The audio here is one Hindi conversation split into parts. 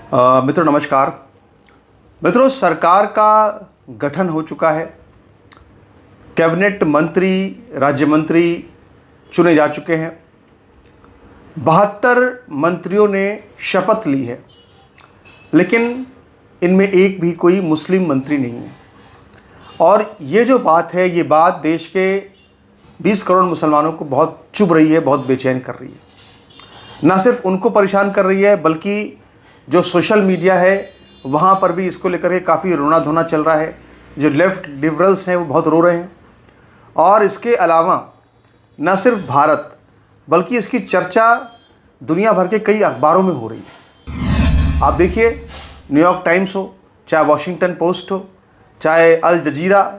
मित्रों नमस्कार। मित्रों, सरकार का गठन हो चुका है। कैबिनेट मंत्री, राज्य मंत्री चुने जा चुके हैं। 72 मंत्रियों ने शपथ ली है, लेकिन इनमें एक भी कोई मुस्लिम मंत्री नहीं है। और ये जो बात है, ये बात देश के 20 करोड़ मुसलमानों को बहुत चुभ रही है, बहुत बेचैन कर रही है। ना सिर्फ उनको परेशान कर रही है, बल्कि जो सोशल मीडिया है वहाँ पर भी इसको लेकर के काफ़ी रोना धोना चल रहा है। जो लेफ़्ट लिबरल्स हैं वो बहुत रो रहे हैं। और इसके अलावा न सिर्फ भारत, बल्कि इसकी चर्चा दुनिया भर के कई अखबारों में हो रही है। आप देखिए, न्यूयॉर्क टाइम्स हो, चाहे वॉशिंगटन पोस्ट हो, चाहे अल जजीरा,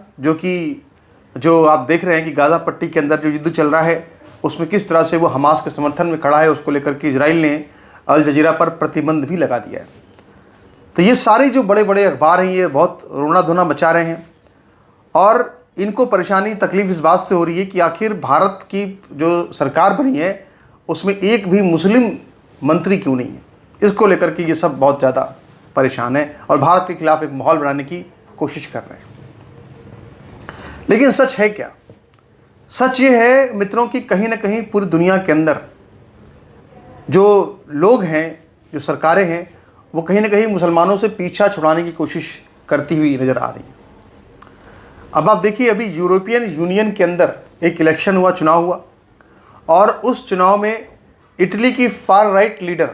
जो आप देख रहे हैं कि गाज़ा पट्टी के अंदर जो युद्ध चल रहा है उसमें किस तरह से वो हमास के समर्थन में खड़ा है, उसको लेकर के इजराइल ने अल जजीरा पर प्रतिबंध भी लगा दिया है। तो ये सारे जो बड़े बड़े अखबार हैं ये बहुत रोना धोना मचा रहे हैं। और इनको परेशानी, तकलीफ़ इस बात से हो रही है कि आखिर भारत की जो सरकार बनी है उसमें एक भी मुस्लिम मंत्री क्यों नहीं है। इसको लेकर के ये सब बहुत ज़्यादा परेशान है और भारत के खिलाफ एक माहौल बनाने की कोशिश कर रहे हैं। लेकिन सच है क्या? सच ये है मित्रों कि कहीं ना कहीं पूरी दुनिया के अंदर जो लोग हैं, जो सरकारें हैं, वो कहीं ना कहीं मुसलमानों से पीछा छुड़ाने की कोशिश करती हुई नज़र आ रही है। अब आप देखिए, अभी यूरोपियन यूनियन के अंदर एक इलेक्शन हुआ, चुनाव हुआ, और उस चुनाव में इटली की फार राइट लीडर,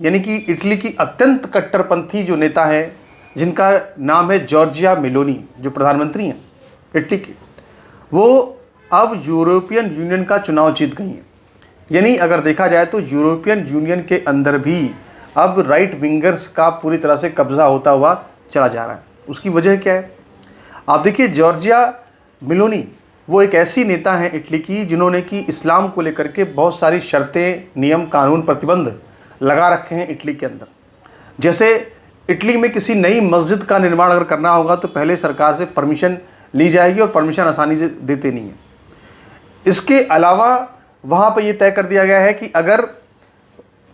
यानी कि इटली की अत्यंत कट्टरपंथी जो नेता है, जिनका नाम है जॉर्जिया मेलोनी, जो प्रधानमंत्री हैं इटली की, वो अब यूरोपियन यूनियन का चुनाव जीत गई हैं। यानी अगर देखा जाए तो यूरोपियन यूनियन के अंदर भी अब राइट विंगर्स का पूरी तरह से कब्ज़ा होता हुआ चला जा रहा है। उसकी वजह क्या है? आप देखिए, जॉर्जिया मेलोनी वो एक ऐसी नेता हैं इटली की जिन्होंने कि इस्लाम को लेकर के बहुत सारी शर्तें, नियम, कानून, प्रतिबंध लगा रखे हैं इटली के अंदर। जैसे इटली में किसी नई मस्जिद का निर्माण अगर करना होगा तो पहले सरकार से परमिशन ली जाएगी, और परमिशन आसानी से देते नहीं है। इसके अलावा वहाँ पर यह तय कर दिया गया है कि अगर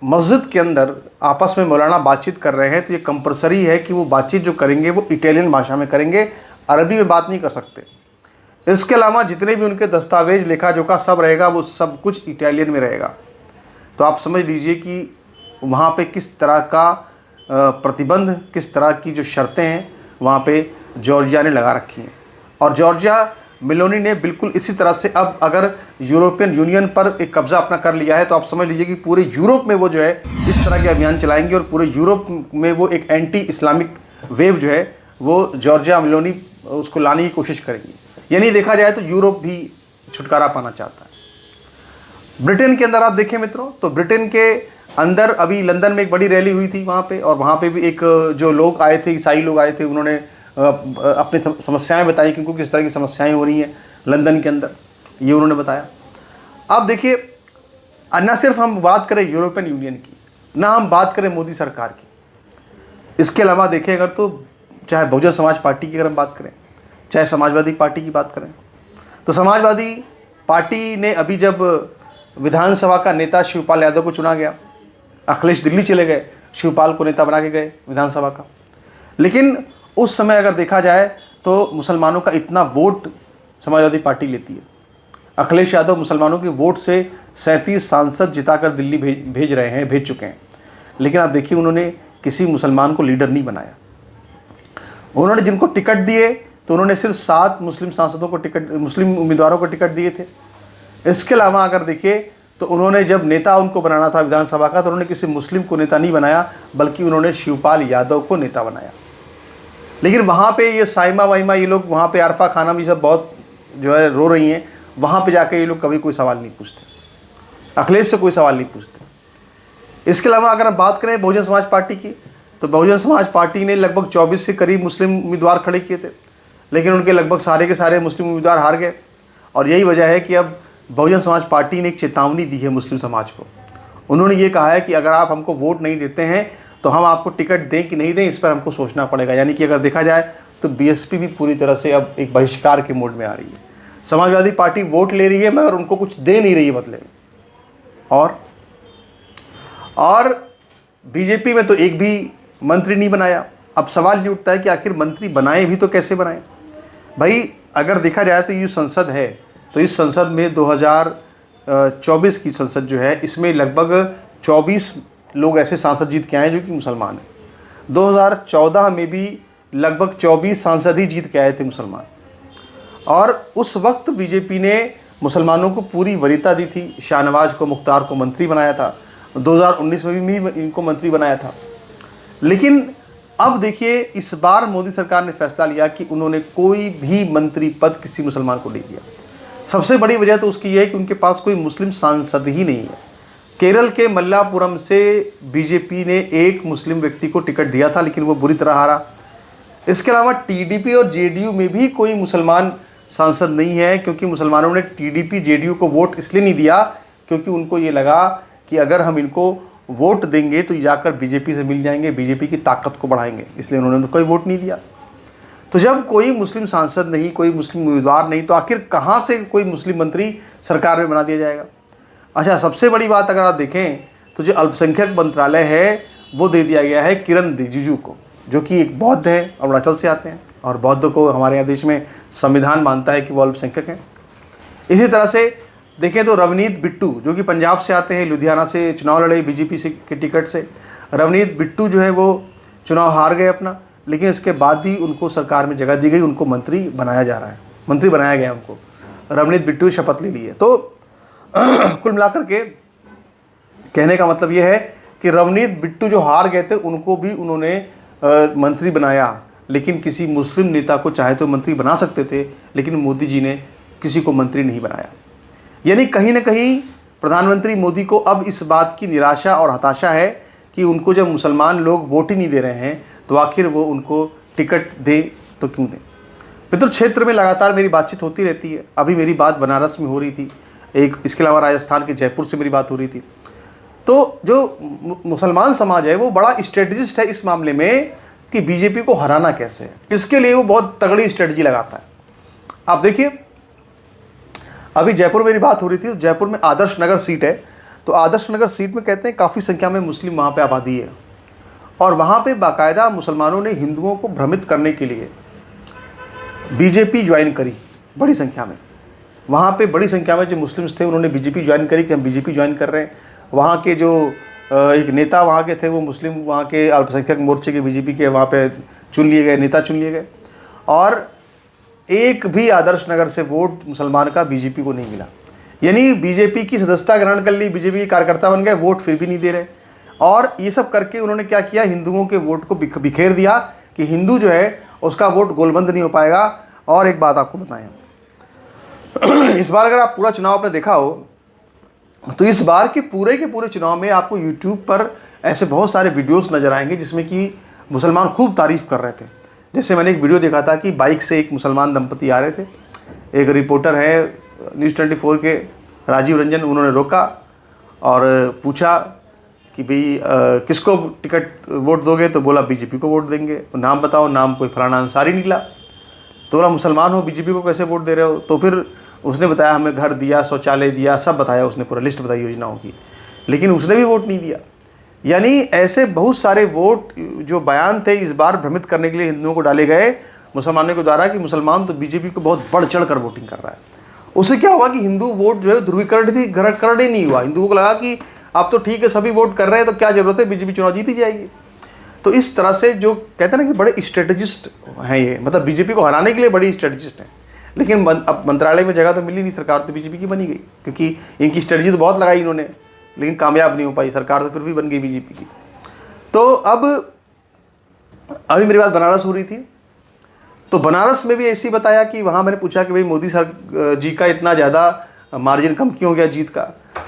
मस्जिद के अंदर आपस में मौलाना बातचीत कर रहे हैं तो ये कंपलसरी है कि वो बातचीत जो करेंगे वो इटालियन भाषा में करेंगे, अरबी में बात नहीं कर सकते। इसके अलावा जितने भी उनके दस्तावेज, लेखा जोखा सब रहेगा, वो सब कुछ इटालियन में रहेगा। तो आप समझ लीजिए कि वहाँ पे किस तरह का प्रतिबंध, किस तरह की जो शर्तें हैं वहाँ पे जॉर्जिया ने लगा रखी हैं। और जॉर्जिया मेलोनी ने बिल्कुल इसी तरह से अब अगर यूरोपियन यूनियन पर एक कब्ज़ा अपना कर लिया है तो आप समझ लीजिए कि पूरे यूरोप में वो जो है इस तरह के अभियान चलाएंगे, और पूरे यूरोप में वो एक एंटी इस्लामिक वेव जो है वो जॉर्जिया मेलोनी उसको लाने की कोशिश करेंगी। यानी देखा जाए तो यूरोप भी छुटकारा पाना चाहता है। ब्रिटेन के अंदर आप देखें मित्रों, तो ब्रिटेन के अंदर अभी लंदन में एक बड़ी रैली हुई थी वहाँ पर, और वहाँ पर भी एक जो लोग आए थे, ईसाई लोग आए थे, उन्होंने अपनी समस्याएं बताई कि उनको किस तरह की समस्याएं हो रही हैं लंदन के अंदर, ये उन्होंने बताया। अब देखिए, ना सिर्फ हम बात करें यूरोपियन यूनियन की, ना हम बात करें मोदी सरकार की, इसके अलावा देखें अगर तो चाहे बहुजन समाज पार्टी की अगर हम बात करें, चाहे समाजवादी पार्टी की बात करें, तो समाजवादी पार्टी ने अभी जब विधानसभा का नेता शिवपाल यादव को चुना गया, अखिलेश दिल्ली चले गए, शिवपाल को नेता बना के गए विधानसभा का। लेकिन उस समय अगर देखा जाए तो मुसलमानों का इतना वोट समाजवादी पार्टी लेती है। अखिलेश यादव मुसलमानों के वोट से 37 सांसद जिताकर दिल्ली भेज चुके हैं। लेकिन आप देखिए, उन्होंने किसी मुसलमान को लीडर नहीं बनाया। उन्होंने जिनको टिकट दिए तो उन्होंने सिर्फ 7 मुस्लिम सांसदों को मुस्लिम उम्मीदवारों को टिकट दिए थे। इसके अलावा अगर देखिए तो उन्होंने जब नेता उनको बनाना था विधानसभा का, तो उन्होंने किसी मुस्लिम को नेता नहीं बनाया, बल्कि उन्होंने शिवपाल यादव को नेता बनाया। लेकिन वहाँ पे ये साइमा वाइमा, ये लोग वहाँ पे आरफा खानम, ये सब बहुत जो है रो रही हैं। वहाँ पे जाके ये लोग कभी कोई सवाल नहीं पूछते, अखिलेश से कोई सवाल नहीं पूछते। इसके अलावा अगर हम बात करें बहुजन समाज पार्टी की, तो बहुजन समाज पार्टी ने लगभग 24 के करीब मुस्लिम उम्मीदवार खड़े किए थे, लेकिन उनके लगभग सारे के सारे मुस्लिम उम्मीदवार हार गए। और यही वजह है कि अब बहुजन समाज पार्टी ने एक चेतावनी दी है मुस्लिम समाज को। उन्होंने ये कहा है कि अगर आप हमको वोट नहीं देते हैं तो हम आपको टिकट दें कि नहीं दें, इस पर हमको सोचना पड़ेगा। यानी कि अगर देखा जाए तो बीएसपी भी पूरी तरह से अब एक बहिष्कार के मोड में आ रही है। समाजवादी पार्टी वोट ले रही है मगर उनको कुछ दे नहीं रही है बदले में। और बीजेपी में तो एक भी मंत्री नहीं बनाया। अब सवाल ये उठता है कि आखिर मंत्री बनाए भी तो कैसे बनाए। भाई अगर देखा जाए तो ये संसद है, तो इस संसद में 2024 की संसद जो है, इसमें लगभग 24 लोग ऐसे सांसद जीत के आए जो कि मुसलमान हैं। 2014 में भी लगभग 24 सांसद ही जीत के आए थे मुसलमान, और उस वक्त बीजेपी ने मुसलमानों को पूरी वरीयता दी थी। शाहनवाज को, मुख्तार को मंत्री बनाया था, 2019 में भी इनको मंत्री बनाया था। लेकिन अब देखिए, इस बार मोदी सरकार ने फैसला लिया कि उन्होंने कोई भी मंत्री पद किसी मुसलमान को नहीं दिया। सबसे बड़ी वजह तो उसकी यह है कि उनके पास कोई मुस्लिम सांसद ही नहीं है। केरल के मल्लापुरम से बीजेपी ने एक मुस्लिम व्यक्ति को टिकट दिया था, लेकिन वो बुरी तरह हारा। इसके अलावा टीडीपी और जेडीयू में भी कोई मुसलमान सांसद नहीं है, क्योंकि मुसलमानों ने टीडीपी जेडीयू को वोट इसलिए नहीं दिया क्योंकि उनको ये लगा कि अगर हम इनको वोट देंगे तो जाकर बीजेपी से मिल जाएंगे, बीजेपी की ताकत को बढ़ाएंगे, इसलिए उन्होंने कोई वोट नहीं दिया। तो जब कोई मुस्लिम सांसद नहीं, कोई मुस्लिम उम्मीदवार नहीं, तो आखिर कहाँ से कोई मुस्लिम मंत्री सरकार में बना दिया जाएगा। अच्छा, सबसे बड़ी बात अगर आप देखें तो जो अल्पसंख्यक मंत्रालय है वो दे दिया गया है किरण रिजिजू को, जो कि एक बौद्ध है, अरुणाचल से आते हैं, और बौद्ध को हमारे यहाँ देश में संविधान मानता है कि वो अल्पसंख्यक हैं। इसी तरह से देखें तो रवनीत बिट्टू, जो कि पंजाब से आते हैं, लुधियाना से चुनाव लड़े बीजेपी से के टिकट से। रवनीत बिट्टू जो है वो चुनाव हार गए अपना, लेकिन इसके बाद भी उनको सरकार में जगह दी गई, उनको मंत्री बनाया जा रहा है, मंत्री बनाया गया उनको। रवनीत बिट्टू शपथ ले ली है। तो कुल मिलाकर के कहने का मतलब ये है कि रवनीत बिट्टू जो हार गए थे उनको भी उन्होंने मंत्री बनाया, लेकिन किसी मुस्लिम नेता को चाहे तो मंत्री बना सकते थे, लेकिन मोदी जी ने किसी को मंत्री नहीं बनाया। यानी कहीं ना कहीं प्रधानमंत्री मोदी को अब इस बात की निराशा और हताशा है कि उनको जब मुसलमान लोग वोट ही नहीं दे रहे हैं तो आखिर वो उनको टिकट दें तो क्यों दें। मित्र, क्षेत्र में लगातार मेरी बातचीत होती रहती है। अभी मेरी बात बनारस में हो रही थी, एक इसके अलावा राजस्थान के जयपुर से मेरी बात हो रही थी। तो जो मुसलमान समाज है वो बड़ा स्ट्रेटजिस्ट है इस मामले में कि बीजेपी को हराना कैसे है, इसके लिए वो बहुत तगड़ी स्ट्रेटजी लगाता है। आप देखिए, अभी जयपुर में मेरी बात हो रही थी, तो जयपुर में आदर्श नगर सीट है, तो आदर्श नगर सीट में कहते हैं काफ़ी संख्या में मुस्लिम वहाँ पे आबादी है, और वहाँ पे बाकायदा मुसलमानों ने हिंदुओं को भ्रमित करने के लिए बीजेपी ज्वाइन करी बड़ी संख्या में। वहाँ पे बड़ी संख्या में जो मुस्लिम्स थे उन्होंने बीजेपी ज्वाइन करी कि हम बीजेपी ज्वाइन कर रहे हैं। वहाँ के जो एक नेता वहाँ के थे वो मुस्लिम, वहाँ के अल्पसंख्यक मोर्चे के बीजेपी के वहाँ पे चुन लिए गए, नेता चुन लिए गए, और एक भी आदर्श नगर से वोट मुसलमान का बीजेपी को नहीं मिला। यानी बीजेपी की सदस्यता ग्रहण कर ली, बीजेपी के कार्यकर्ता बन गए, वोट फिर भी नहीं दे रहे। और ये सब करके उन्होंने क्या किया, हिंदुओं के वोट को बिखेर दिया कि हिंदू जो है उसका वोट गोलबंद नहीं हो पाएगा। और एक बात आपको बताएं, इस बार अगर आप पूरा चुनाव आपने देखा हो तो इस बार के पूरे चुनाव में आपको यूट्यूब पर ऐसे बहुत सारे वीडियोस नज़र आएंगे जिसमें कि मुसलमान खूब तारीफ़ कर रहे थे। जैसे मैंने एक वीडियो देखा था कि बाइक से एक मुसलमान दंपति आ रहे थे, एक रिपोर्टर है न्यूज़ 24 के राजीव रंजन, उन्होंने रोका और पूछा कि भाई किसको टिकट वोट दोगे, तो बोला बीजेपी को वोट देंगे। नाम बताओ, नाम कोई फलाना अंसारी निकला। तो बोला मुसलमान हो, बीजेपी को कैसे वोट दे रहे हो। तो फिर उसने बताया हमें घर दिया, शौचालय दिया, सब बताया, उसने पूरा लिस्ट बताई योजनाओं की, लेकिन उसने भी वोट नहीं दिया। यानी ऐसे बहुत सारे वोट जो बयान थे इस बार भ्रमित करने के लिए हिंदुओं को डाले गए मुसलमानों के द्वारा कि मुसलमान तो बीजेपी को बहुत बढ़ चढ़ कर वोटिंग कर रहा है। उससे क्या हुआ कि हिंदू वोट जो है ध्रुवीकरण ही नहीं हुआ। हिंदुओं को लगा कि आप तो ठीक है सभी वोट कर रहे हैं तो क्या जरूरत है, बीजेपी चुनाव जीती जाएगी। तो इस तरह से जो कहते हैं ना कि बड़े स्ट्रेटजिस्ट हैं ये, मतलब बीजेपी को हराने के लिए बड़ी स्ट्रेटजिस्ट हैं। लेकिन अब मंत्रालय में जगह तो मिली नहीं, सरकार तो बीजेपी की बनी गई, क्योंकि इनकी स्ट्रेटजी तो बहुत लगाई इन्होंने, लेकिन कामयाब नहीं हो पाई, सरकार तो फिर भी बन गई बीजेपी की। तो अब अभी मेरी बात बनारस हो रही थी, तो बनारस में भी ऐसे ही बताया कि वहाँ मैंने पूछा कि भाई मोदी सर जी का इतना ज़्यादा मार्जिन कम क्यों हो गया जीत का,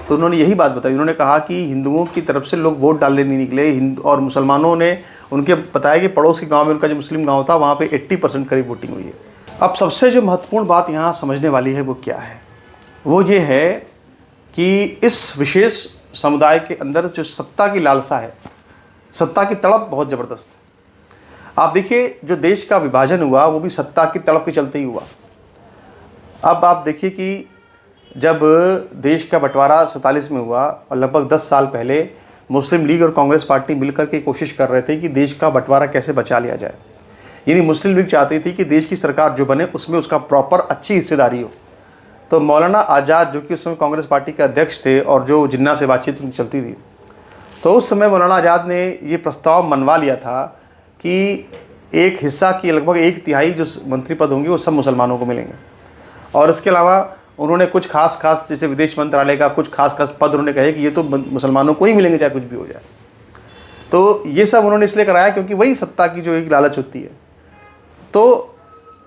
तो उन्होंने यही बात बताई। उन्होंने कहा कि हिंदुओं की तरफ से लोग वोट डालने नहीं निकले, और मुसलमानों ने उनके बताया कि पड़ोस के गांव में, उनका जो मुस्लिम गांव था वहाँ पे 80% करीब वोटिंग हुई है। अब सबसे जो महत्वपूर्ण बात यहाँ समझने वाली है वो क्या है, वो ये है कि इस विशेष समुदाय के अंदर जो सत्ता की लालसा है, सत्ता की तड़प बहुत ज़बरदस्त है। आप देखिए जो देश का विभाजन हुआ वो भी सत्ता की तड़प के चलते ही हुआ। अब आप देखिए कि जब देश का बंटवारा 47 में हुआ और लगभग 10 साल पहले मुस्लिम लीग और कांग्रेस पार्टी मिलकर के कोशिश कर रहे थे कि देश का बंटवारा कैसे बचा लिया जाए। यानी मुस्लिम लीग चाहती थी कि देश की सरकार जो बने उसमें उसका प्रॉपर अच्छी हिस्सेदारी हो। तो मौलाना आज़ाद जो कि उस समय कांग्रेस पार्टी के अध्यक्ष थे और जो जिन्ना से बातचीत उनकी चलती थी, तो उस समय मौलाना आज़ाद ने ये प्रस्ताव मनवा लिया था कि एक हिस्सा की लगभग 1/3 जो मंत्री पद होंगे वो सब मुसलमानों को मिलेंगे। और इसके अलावा उन्होंने कुछ खास जैसे विदेश मंत्रालय का कुछ खास पद उन्होंने कहे कि ये तो मुसलमानों को ही मिलेंगे चाहे कुछ भी हो जाए। तो ये सब उन्होंने इसलिए कराया क्योंकि वही सत्ता की जो एक लालच होती है। तो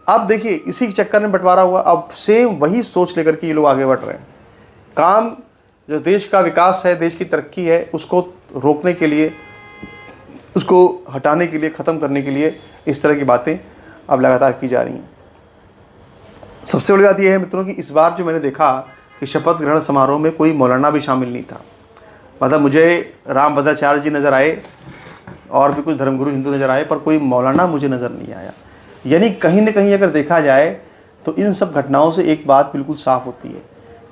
अब देखिए इसी के चक्कर में बंटवारा हुआ। अब सेम वही सोच लेकर के ये लोग आगे बढ़ रहे हैं। काम जो देश का विकास है, देश की तरक्की है, उसको रोकने के लिए, उसको हटाने के लिए, ख़त्म करने के लिए इस तरह की बातें अब लगातार की जा रही हैं। सबसे बड़ी बात यह है मित्रों कि इस बार जो मैंने देखा कि शपथ ग्रहण समारोह में कोई मौलाना भी शामिल नहीं था। मतलब मुझे रामभद्राचार्य जी नज़र आए और भी कुछ धर्मगुरु हिंदू नज़र आए, पर कोई मौलाना मुझे नज़र नहीं आया। यानी कहीं ना कहीं अगर देखा जाए तो इन सब घटनाओं से एक बात बिल्कुल साफ़ होती है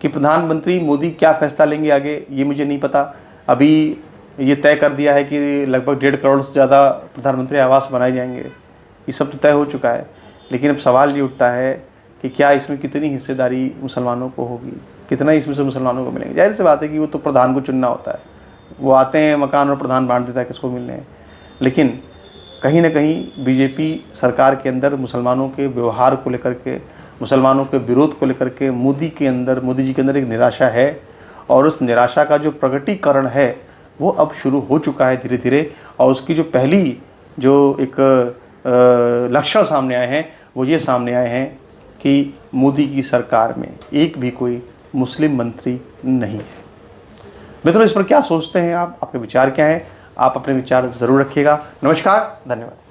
कि प्रधानमंत्री मोदी क्या फ़ैसला लेंगे आगे, ये मुझे नहीं पता। अभी ये तय कर दिया है कि लगभग 1.5 करोड़ से ज़्यादा प्रधानमंत्री आवास बनाए जाएंगे, ये सब तो तय हो चुका है। लेकिन अब सवाल ये उठता है कि क्या इसमें कितनी हिस्सेदारी मुसलमानों को होगी, कितना इसमें से मुसलमानों को मिलेंगे। जाहिर सी बात है कि वो तो प्रधान को चुनना होता है, वो आते हैं मकान और प्रधान बांट देता है किसको मिलने हैं। लेकिन कहीं ना कहीं बीजेपी सरकार के अंदर मुसलमानों के व्यवहार को लेकर के, मुसलमानों के विरोध को लेकर के मोदी जी के अंदर एक निराशा है। और उस निराशा का जो प्रकटीकरण है वो अब शुरू हो चुका है धीरे धीरे। और उसकी जो पहली जो एक लक्षण सामने आए हैं वो ये सामने आए हैं कि मोदी की सरकार में एक भी कोई मुस्लिम मंत्री नहीं है। मित्रों, इस पर क्या सोचते हैं आप? आपके विचार क्या हैं? आप अपने विचार ज़रूर रखिएगा। नमस्कार, धन्यवाद।